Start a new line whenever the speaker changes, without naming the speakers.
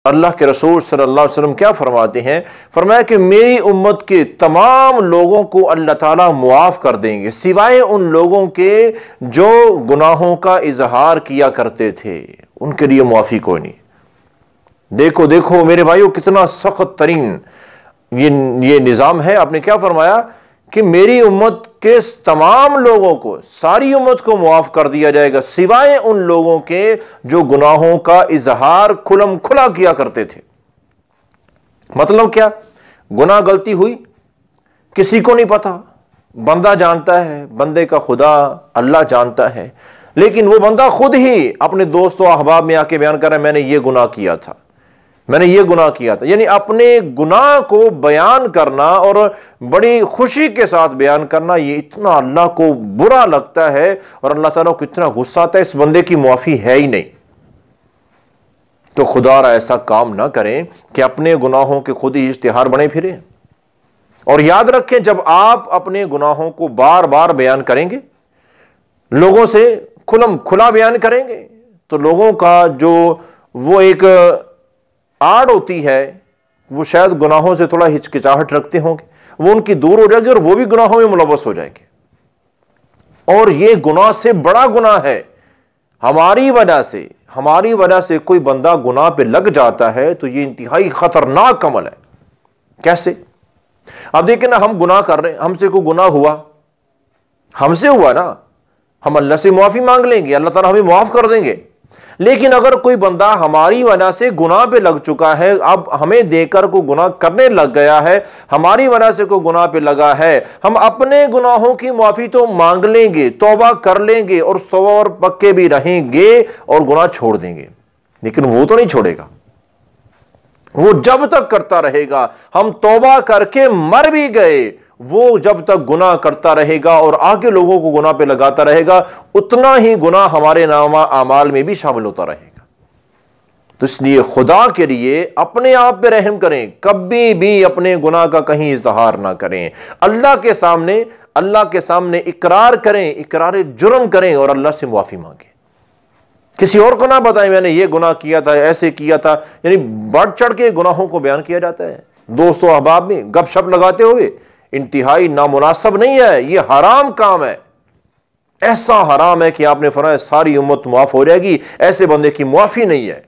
اللہ کے رسول صلی اللہ علیہ وسلم کیا فرماتے ہیں؟ فرمایا کہ میری امت کے تمام لوگوں کو اللہ تعالیٰ معاف کر دیں گے سوائے ان لوگوں کے جو گناہوں کا اظہار کیا کرتے تھے، ان کے لیے معافی کوئی نہیں۔ دیکھو میرے بھائیو، کتنا سخت ترین یہ نظام ہے۔ آپ نے کیا فرمایا کہ میری امت کے تمام لوگوں کو، ساری امت کو معاف کر دیا جائے گا سوائے ان لوگوں کے جو گناہوں کا اظہار کھلم کھلا کیا کرتے تھے۔ مطلب کیا؟ گناہ غلطی ہوئی، کسی کو نہیں پتا، بندہ جانتا ہے، بندے کا خدا اللہ جانتا ہے، لیکن وہ بندہ خود ہی اپنے دوست و احباب میں آ کے بیان کر رہا ہے میں نے یہ گناہ کیا تھا، میں نے یہ گناہ کیا تھا۔ یعنی اپنے گناہ کو بیان کرنا اور بڑی خوشی کے ساتھ بیان کرنا، یہ اتنا اللہ کو برا لگتا ہے اور اللہ تعالیٰ کو اتنا غصہ آتا ہے، اس بندے کی معافی ہے ہی نہیں۔ تو خدا را ایسا کام نہ کریں کہ اپنے گناہوں کے خود ہی اشتہار بنے پھریں۔ اور یاد رکھیں، جب آپ اپنے گناہوں کو بار بار بیان کریں گے، لوگوں سے کھلم کھلا بیان کریں گے، تو لوگوں کا جو وہ ایک آڑ ہوتی ہے، وہ شاید گناہوں سے تھوڑا ہچکچاہٹ رکھتے ہوں گے، وہ ان کی دور ہو جائے گی اور وہ بھی گناہوں میں ملوث ہو جائیں گے۔ اور یہ گناہ سے بڑا گناہ ہے۔ ہماری وجہ سے کوئی بندہ گناہ پہ لگ جاتا ہے تو یہ انتہائی خطرناک عمل ہے۔ کیسے؟ اب دیکھیں نا، ہم گناہ کر رہے ہیں، ہم سے کوئی گناہ ہوا، ہم سے ہوا نا، ہم اللہ سے معافی مانگ لیں گے، اللہ تعالیٰ ہمیں معاف کر دیں گے۔ لیکن اگر کوئی بندہ ہماری وجہ سے گناہ پہ لگ چکا ہے، اب ہمیں دیکھ کر کوئی گناہ کرنے لگ گیا ہے، ہماری وجہ سے کوئی گناہ پہ لگا ہے، ہم اپنے گناہوں کی معافی تو مانگ لیں گے، توبہ کر لیں گے اور توبہ اور پکے بھی رہیں گے اور گناہ چھوڑ دیں گے، لیکن وہ تو نہیں چھوڑے گا، وہ جب تک کرتا رہے گا۔ ہم توبہ کر کے مر بھی گئے، وہ جب تک گناہ کرتا رہے گا اور آگے لوگوں کو گناہ پہ لگاتا رہے گا، اتنا ہی گناہ ہمارے نامہ اعمال میں بھی شامل ہوتا رہے گا۔ تو اس لیے خدا کے لیے اپنے آپ پہ رحم کریں، کبھی بھی اپنے گناہ کا کہیں اظہار نہ کریں، اللہ کے سامنے اقرار کریں، اقرار جرم کریں اور اللہ سے معافی مانگیں۔ کسی اور کو نہ بتائیں میں نے یہ گناہ کیا تھا، ایسے کیا تھا، یعنی بڑھ چڑھ کے گناہوں کو بیان کیا جاتا ہے دوست و احباب میں گپ شپ لگاتے ہوئے، انتہائی نامناسب نہیں ہے، یہ حرام کام ہے، ایسا حرام ہے کہ آپ نے فرمایا ساری امت معاف ہو جائے گی، ایسے بندے کی معافی نہیں ہے۔